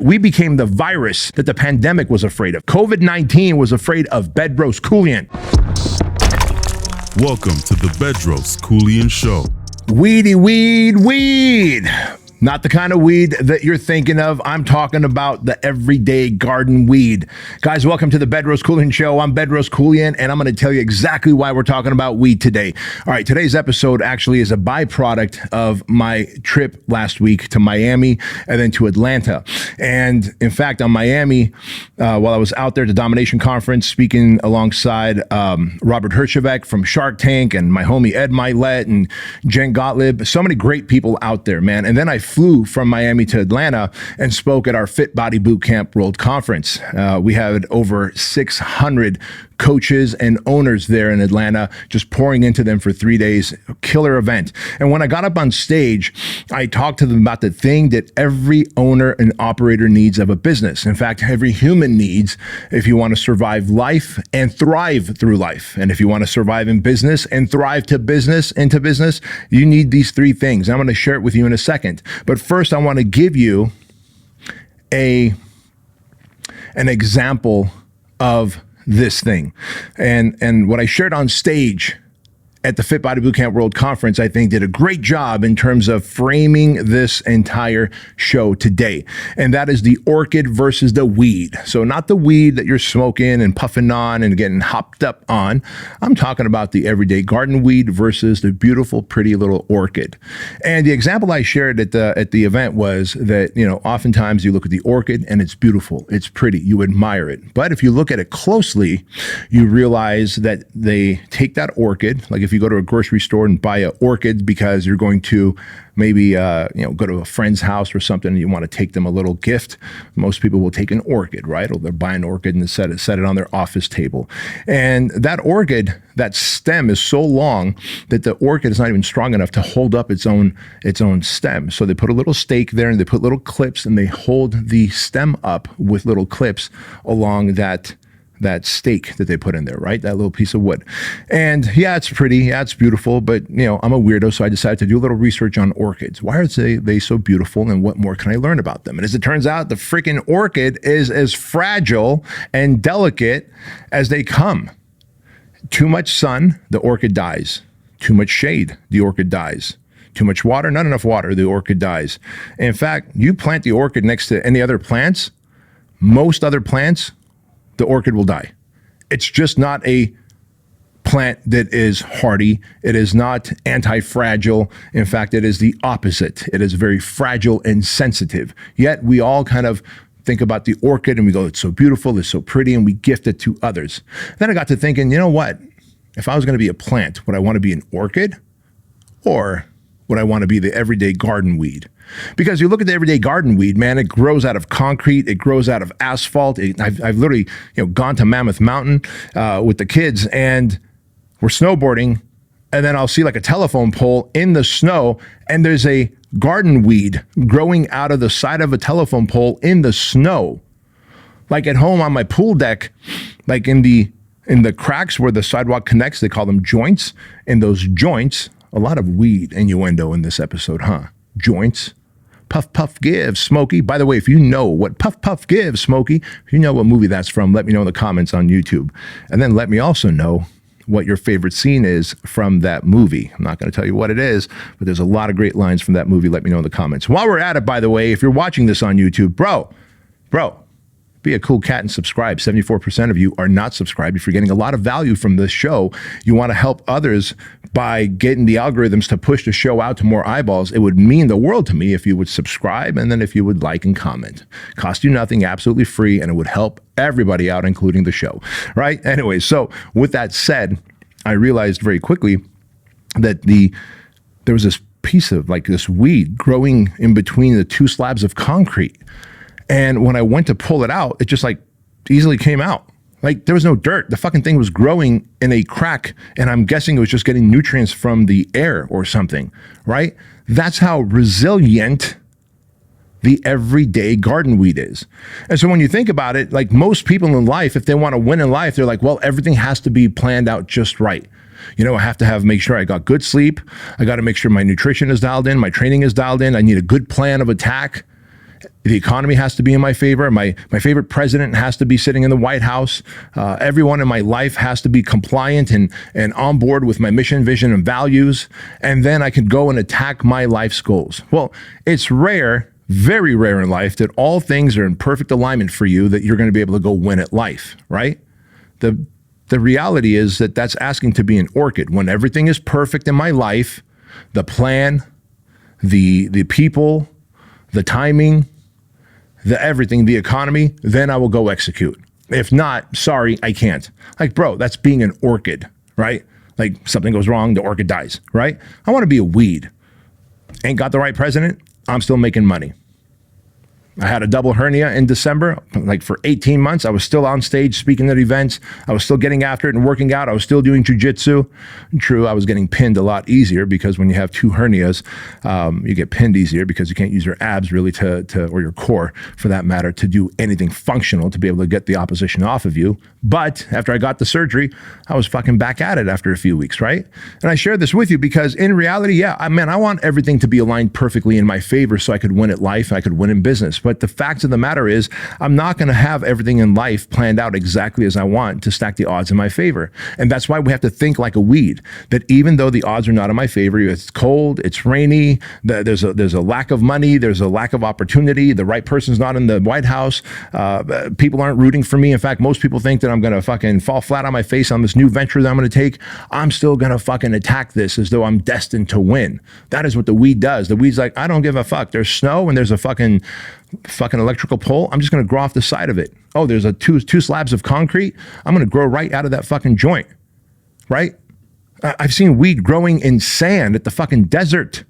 We became the virus that the pandemic was afraid of. COVID-19 was afraid of Bedros Keuilian. Welcome to the Bedros Keuilian Show. Weedy weed. Not the kind of weed that you're thinking of. I'm talking about the everyday garden weed. Guys, welcome to the Bedros Keuilian Show. I'm Bedros Keuilian, and I'm going to tell you exactly why we're talking about weed today. All right, today's episode actually is a byproduct of my trip last week to Miami and then to Atlanta. And in fact, on Miami, while I was out there at the Domination Conference speaking alongside Robert Herjavec from Shark Tank and my homie Ed Milet and Jen Gottlieb, so many great people out there, man. And then I flew from Miami to Atlanta and spoke at our Fit Body Bootcamp World Conference. We had over 600 coaches and owners there in Atlanta, just pouring into them for 3 days. Killer event. And when I got up on stage, I talked to them about the thing that every owner and operator needs of a business. In fact, every human needs if you want to survive life and thrive through life. And if you want to survive in business and thrive into business, you need these three things. I'm going to share it with you in a second. But first, I want to give you an example of this thing. And what I shared on stage at the Fit Body Bootcamp World Conference, I think did a great job in terms of framing this entire show today. And that is the orchid versus the weed. So not the weed that you're smoking and puffing on and getting hopped up on. I'm talking about the everyday garden weed versus the beautiful, pretty little orchid. And the example I shared at the event was that, oftentimes you look at the orchid and it's beautiful, it's pretty, you admire it. But if you look at it closely, you realize that they take that orchid, like if you go to a grocery store and buy an orchid because you're going to maybe go to a friend's house or something and you want to take them a little gift, most people will take an orchid, right? Or they'll buy an orchid and set it on their office table. And that orchid, that stem is so long that the orchid is not even strong enough to hold up its own stem. So they put a little stake there and they put little clips and they hold the stem up with little clips along that stake that they put in there, right? That little piece of wood. And yeah, it's pretty, yeah, it's beautiful, but I'm a weirdo, so I decided to do a little research on orchids. Why are they so beautiful and what more can I learn about them? And as it turns out, the freaking orchid is as fragile and delicate as they come. Too much sun, the orchid dies. Too much shade, the orchid dies. Too much water, not enough water, the orchid dies. In fact, you plant the orchid next to any other plants, most other plants, the orchid will die. It's just not a plant that is hardy. It is not anti-fragile. In fact, it is the opposite. It is very fragile and sensitive. Yet we all kind of think about the orchid and we go, it's so beautiful, it's so pretty, and we gift it to others. Then I got to thinking, you know what? If I was going to be a plant, would I want to be an orchid or would I want to be the everyday garden weed? Because you look at the everyday garden weed, man, it grows out of concrete, it grows out of asphalt. I've literally gone to Mammoth Mountain with the kids and we're snowboarding, and then I'll see like a telephone pole in the snow and there's a garden weed growing out of the side of a telephone pole in the snow. Like at home on my pool deck, like in the cracks where the sidewalk connects, they call them joints. In those joints, a lot of weed innuendo in this episode, huh? Joints. Puff Puff Give, Smokey. By the way, if you know what Puff Puff Give, Smokey, if you know what movie that's from, let me know in the comments on YouTube. And then let me also know what your favorite scene is from that movie. I'm not going to tell you what it is, but there's a lot of great lines from that movie. Let me know in the comments. While we're at it, by the way, if you're watching this on YouTube, bro, be a cool cat and subscribe. 74% of you are not subscribed. If you're getting a lot of value from this show, you want to help others by getting the algorithms to push the show out to more eyeballs. It would mean the world to me if you would subscribe and then if you would like and comment. Cost you nothing, absolutely free, and it would help everybody out, including the show, right? Anyway, so with that said, I realized very quickly that there was this piece of like this weed growing in between the two slabs of concrete. And when I went to pull it out, it just like easily came out. Like there was no dirt. The fucking thing was growing in a crack. And I'm guessing it was just getting nutrients from the air or something, right? That's how resilient the everyday garden weed is. And so when you think about it, like most people in life, if they want to win in life, they're like, well, everything has to be planned out just right. I have to make sure I got good sleep. I got to make sure my nutrition is dialed in. My training is dialed in. I need a good plan of attack. The economy has to be in my favor. My favorite president has to be sitting in the White House. Everyone in my life has to be compliant and on board with my mission, vision, and values. And then I can go and attack my life's goals. Well, it's rare, very rare in life that all things are in perfect alignment for you, that you're going to be able to go win at life, right? The reality is that that's asking to be an orchid. When everything is perfect in my life, the plan, the people, the timing, the everything, the economy, then I will go execute. If not, sorry, I can't. Like, bro, that's being an orchid, right? Like, something goes wrong, the orchid dies, right? I want to be a weed. Ain't got the right president, I'm still making money. I had a double hernia in December. Like, for 18 months, I was still on stage speaking at events. I was still getting after it and working out. I was still doing jujitsu. True, I was getting pinned a lot easier, because when you have two hernias, you get pinned easier because you can't use your abs really or your core for that matter, to do anything functional, to be able to get the opposition off of you. But after I got the surgery, I was fucking back at it after a few weeks, right? And I share this with you because in reality, yeah, I want everything to be aligned perfectly in my favor so I could win at life, I could win in business. But the fact of the matter is, I'm not going to have everything in life planned out exactly as I want to stack the odds in my favor. And that's why we have to think like a weed, that even though the odds are not in my favor, it's cold, it's rainy, there's a lack of money, there's a lack of opportunity, the right person's not in the White House, people aren't rooting for me. In fact, most people think that I'm going to fucking fall flat on my face on this new venture that I'm going to take. I'm still going to fucking attack this as though I'm destined to win. That is what the weed does. The weed's like, I don't give a fuck. There's snow and there's a fucking electrical pole. I'm just going to grow off the side of it. Oh, there's two slabs of concrete. I'm going to grow right out of that fucking joint, right? I've seen weed growing in sand at the fucking desert.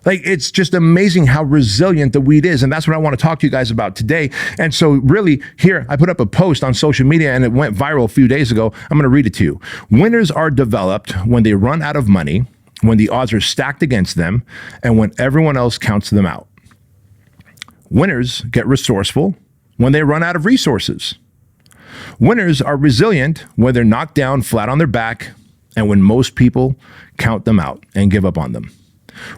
Like, it's just amazing how resilient the weed is. And that's what I want to talk to you guys about today. And so really here, I put up a post on social media and it went viral a few days ago. I'm going to read it to you. Winners are developed when they run out of money, when the odds are stacked against them, and when everyone else counts them out. Winners get resourceful when they run out of resources. Winners are resilient when they're knocked down flat on their back and when most people count them out and give up on them.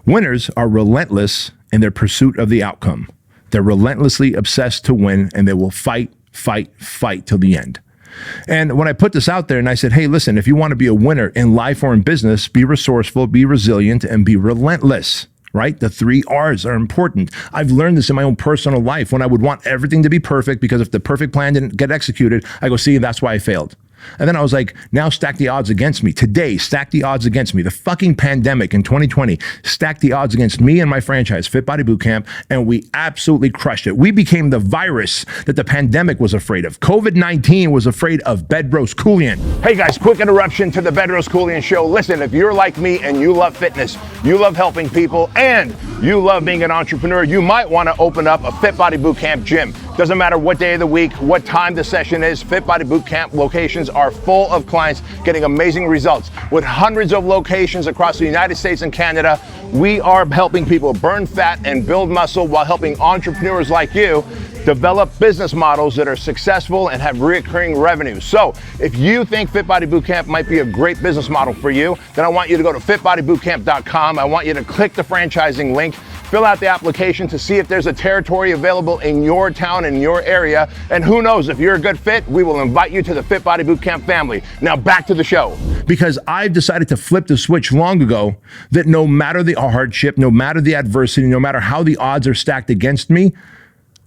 Winners are relentless in their pursuit of the outcome. They're relentlessly obsessed to win, and they will fight till the end. And when I put this out there and I said, hey, listen, if you want to be a winner in life or in business, be resourceful, be resilient, and be relentless. Right? The 3 R's are important. I've learned this in my own personal life when I would want everything to be perfect, because if the perfect plan didn't get executed, I go, see, that's why I failed. And then I was like, now stack the odds against me. Today, stack the odds against me. The fucking pandemic in 2020 stacked the odds against me and my franchise, Fit Body Bootcamp, and we absolutely crushed it. We became the virus that the pandemic was afraid of. COVID-19 was afraid of Bedros Keuilian. Hey guys, quick interruption to the Bedros Keuilian Show. Listen, if you're like me and you love fitness, you love helping people, and you love being an entrepreneur, you might want to open up a Fit Body Bootcamp gym. Doesn't matter what day of the week, what time the session is, Fit Body Bootcamp locations are full of clients getting amazing results. With hundreds of locations across the United States and Canada, we are helping people burn fat and build muscle while helping entrepreneurs like you develop business models that are successful and have recurring revenue. So if you think Fit Body Bootcamp might be a great business model for you, then I want you to go to fitbodybootcamp.com. I want you to click the franchising link, fill out the application to see if there's a territory available in your town, in your area. And who knows, if you're a good fit, we will invite you to the Fit Body Bootcamp family. Now back to the show. Because I've decided to flip the switch long ago that no matter the hardship, no matter the adversity, no matter how the odds are stacked against me,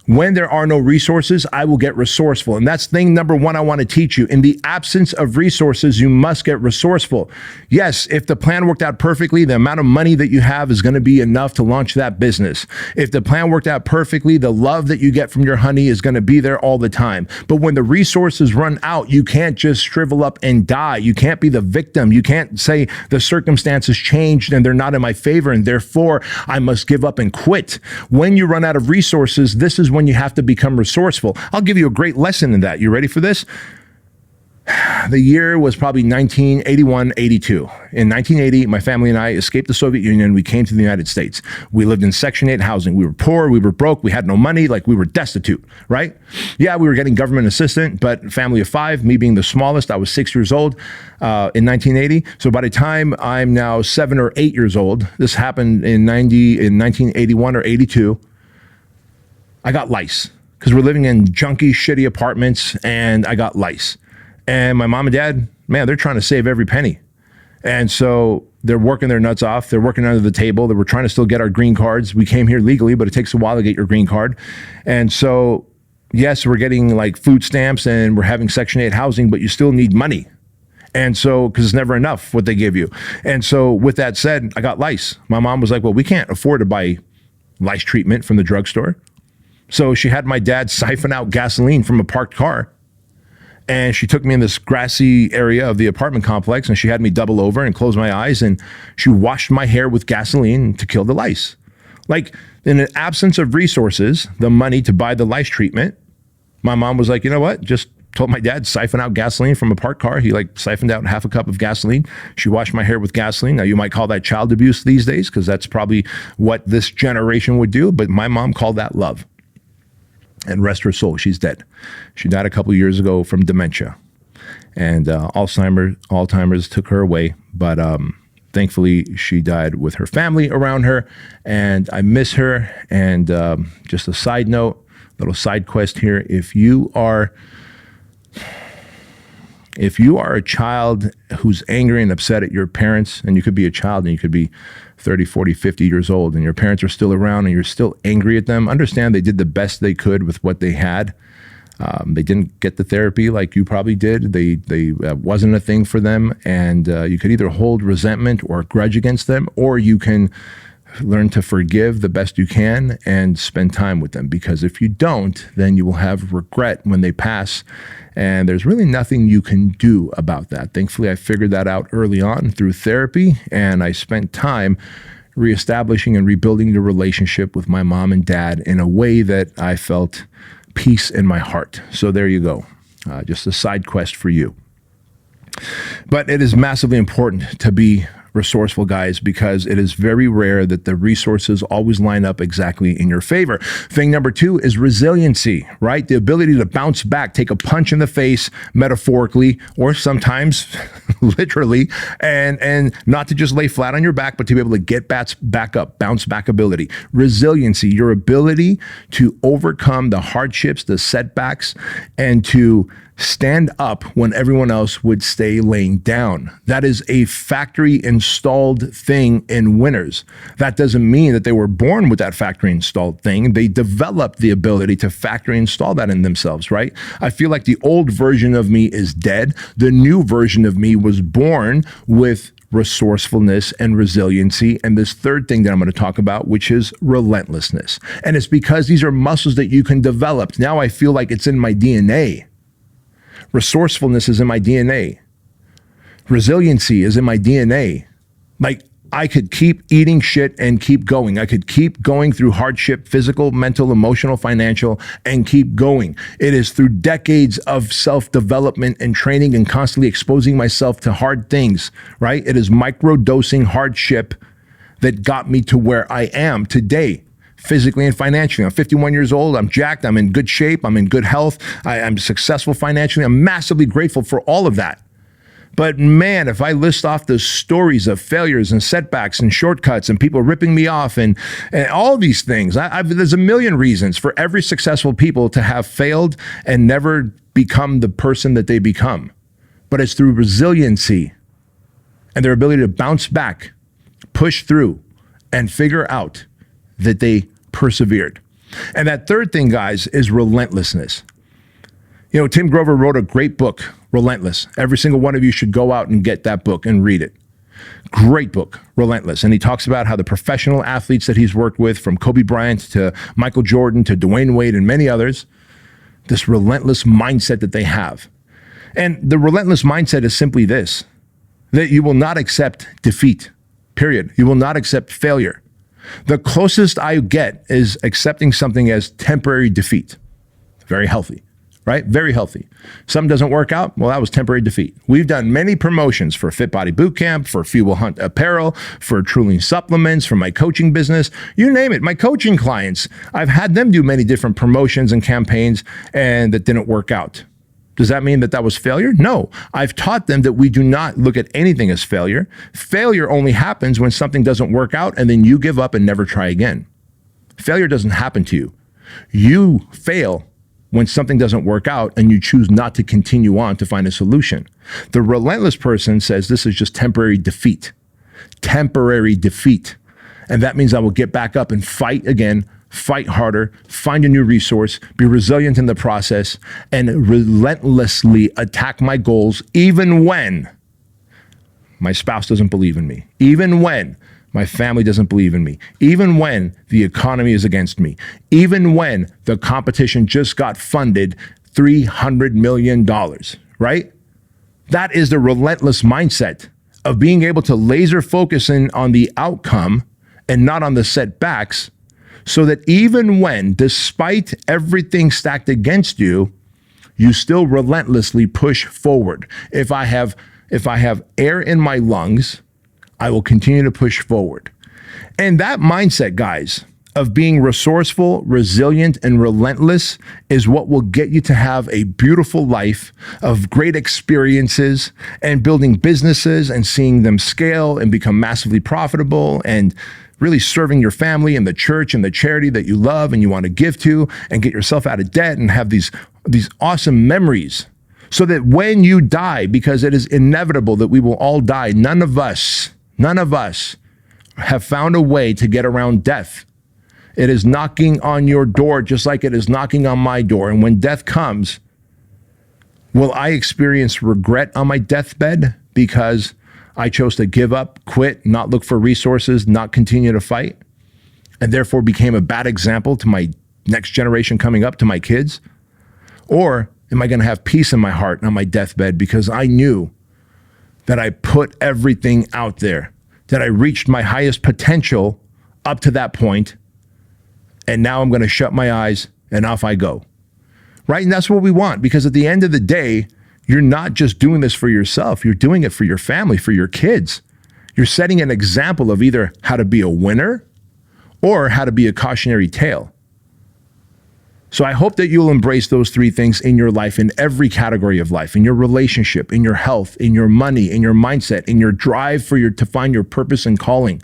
when there are no resources, I will get resourceful. And that's thing number 1 I want to teach you. In the absence of resources, you must get resourceful. Yes, if the plan worked out perfectly, the amount of money that you have is going to be enough to launch that business. If the plan worked out perfectly, the love that you get from your honey is going to be there all the time. But when the resources run out, you can't just shrivel up and die. You can't be the victim. You can't say the circumstances changed and they're not in my favor and therefore I must give up and quit. When you run out of resources, this is when you have to become resourceful. I'll give you a great lesson in that. You ready for this? The year was probably 1981, 82. In 1980, my family and I escaped the Soviet Union. We came to the United States. We lived in Section 8 housing. We were poor. We were broke. We had no money. Like, we were destitute, right? Yeah, we were getting government assistance, but family of 5, me being the smallest, I was 6 years old in 1980. So by the time I'm now 7 or 8 years old, this happened in 1981 or 82. I got lice because we're living in junky, shitty apartments, and I got lice. And my mom and dad, man, they're trying to save every penny. And so they're working their nuts off. They're working under the table. They were trying to still get our green cards. We came here legally, but it takes a while to get your green card. And so, yes, we're getting like food stamps and we're having Section 8 housing, but you still need money. And so, because it's never enough what they give you. And so with that said, I got lice. My mom was like, well, we can't afford to buy lice treatment from the drugstore. So she had my dad siphon out gasoline from a parked car. And she took me in this grassy area of the apartment complex, and she had me double over and close my eyes, and she washed my hair with gasoline to kill the lice. Like, in an absence of resources, the money to buy the lice treatment, my mom was like, you know what? Just told my dad, siphon out gasoline from a parked car. He like siphoned out half a cup of gasoline. She washed my hair with gasoline. Now, you might call that child abuse these days, because that's probably what this generation would do, but my mom called that love. And rest her soul, she's dead. She died a couple of years ago from dementia, and Alzheimer's took her away. But thankfully, she died with her family around her, and I miss her. And just a side note, little side quest here: if you are a child who's angry and upset at your parents, and you could be a child and you could be 30, 40, 50 years old, and your parents are still around and you're still angry at them, understand they did the best they could with what they had. They didn't get the therapy like you probably did. They wasn't a thing for them. And you could either hold resentment or a grudge against them, or you can learn to forgive the best you can and spend time with them. Because if you don't, then you will have regret when they pass. And there's really nothing you can do about that. Thankfully, I figured that out early on through therapy, and I spent time reestablishing and rebuilding the relationship with my mom and dad in a way that I felt peace in my heart. So there you go. Just a side quest for you. But it is massively important to be resourceful, guys, because it is very rare that the resources always line up exactly in your favor. Thing number 2 is resiliency, right? The ability to bounce back, take a punch in the face, metaphorically, or sometimes literally, and not to just lay flat on your back, but to be able to get back up, bounce back ability. Resiliency, your ability to overcome the hardships, the setbacks, and to stand up when everyone else would stay laying down. That is a factory installed thing in winners. That doesn't mean that they were born with that factory installed thing. They developed the ability to factory install that in themselves, right? I feel like the old version of me is dead. The new version of me was born with resourcefulness and resiliency, and this third thing that I'm going to talk about, which is relentlessness. And it's because these are muscles that you can develop. Now I feel like it's in my DNA. Resourcefulness is in my DNA. Resiliency is in my DNA. Like, I could keep eating shit and keep going. I could keep going through hardship, physical, mental, emotional, financial, and keep going. It is through decades of self-development and training and constantly exposing myself to hard things, right? It is micro-dosing hardship that got me to where I am today, physically and financially. I'm 51 years old. I'm jacked. I'm in good shape. I'm in good health. I'm successful financially. I'm massively grateful for all of that. But man, if I list off the stories of failures and setbacks and shortcuts and people ripping me off and all these things, there's a million reasons for every successful people to have failed and never become the person that they become. But it's through resiliency and their ability to bounce back, push through, and figure out that they persevered. And that third thing, guys, is relentlessness. You know, Tim Grover wrote a great book, Relentless. Every single one of you should go out and get that book and read it. Great book, Relentless. And he talks about how the professional athletes that he's worked with, from Kobe Bryant to Michael Jordan to Dwayne Wade and many others, this relentless mindset that they have. And the relentless mindset is simply this, that you will not accept defeat, period. You will not accept failure. The closest I get is accepting something as temporary defeat. Very healthy, right? Very healthy. Something doesn't work out, well, that was temporary defeat. We've done many promotions for Fit Body Bootcamp, for Fuel Hunt Apparel, for Truly Supplements, for my coaching business, you name it. My coaching clients, I've had them do many different promotions and campaigns, and that didn't work out. Does that mean that that was failure? No. I've taught them that we do not look at anything as failure. Failure only happens when something doesn't work out and then you give up and never try again. Failure doesn't happen to you. You fail when something doesn't work out and you choose not to continue on to find a solution. The relentless person says this is just temporary defeat. Temporary defeat. And that means I will get back up and fight again, fight harder, find a new resource, be resilient in the process, and relentlessly attack my goals even when my spouse doesn't believe in me, even when my family doesn't believe in me, even when the economy is against me, even when the competition just got funded $300 million, right? That is the relentless mindset of being able to laser focus in on the outcome and not on the setbacks, so that even when, despite everything stacked against you, you still relentlessly push forward. If I have air in my lungs, I will continue to push forward. And that mindset, guys, of being resourceful, resilient, and relentless is what will get you to have a beautiful life of great experiences and building businesses and seeing them scale and become massively profitable and really serving your family and the church and the charity that you love and you want to give to, and get yourself out of debt and have these awesome memories, so that when you die, because it is inevitable that we will all die, none of us have found a way to get around death. It is knocking on your door just like it is knocking on my door. And when death comes, will I experience regret on my deathbed because I chose to give up, quit, not look for resources, not continue to fight, and therefore became a bad example to my next generation coming up, to my kids? Or am I going to have peace in my heart on my deathbed because I knew that I put everything out there, that I reached my highest potential up to that point, and now I'm going to shut my eyes and off I go, right? And that's what we want, because at the end of the day, you're not just doing this for yourself. You're doing it for your family, for your kids. You're setting an example of either how to be a winner or how to be a cautionary tale. So I hope that you'll embrace those three things in your life, in every category of life, in your relationship, in your health, in your money, in your mindset, in your drive to find your purpose and calling.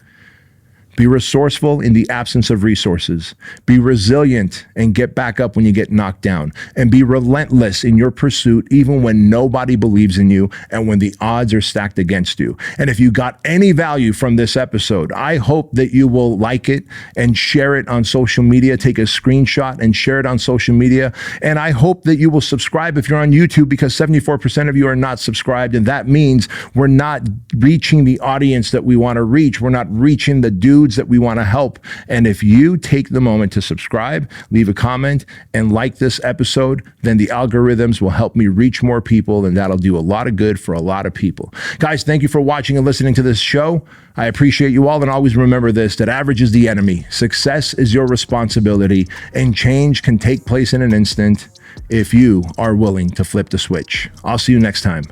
Be resourceful in the absence of resources. Be resilient and get back up when you get knocked down. And be relentless in your pursuit, even when nobody believes in you and when the odds are stacked against you. And if you got any value from this episode, I hope that you will like it and share it on social media. Take a screenshot and share it on social media. And I hope that you will subscribe if you're on YouTube, because 74% of you are not subscribed. And that means we're not reaching the audience that we want to reach. We're not reaching the dudes that we want to help. And if you take the moment to subscribe, leave a comment, and like this episode, then the algorithms will help me reach more people, and that'll do a lot of good for a lot of people. Guys, thank you for watching and listening to this show. I appreciate you all, and always remember this, that average is the enemy. Success is your responsibility, and change can take place in an instant if you are willing to flip the switch. I'll see you next time.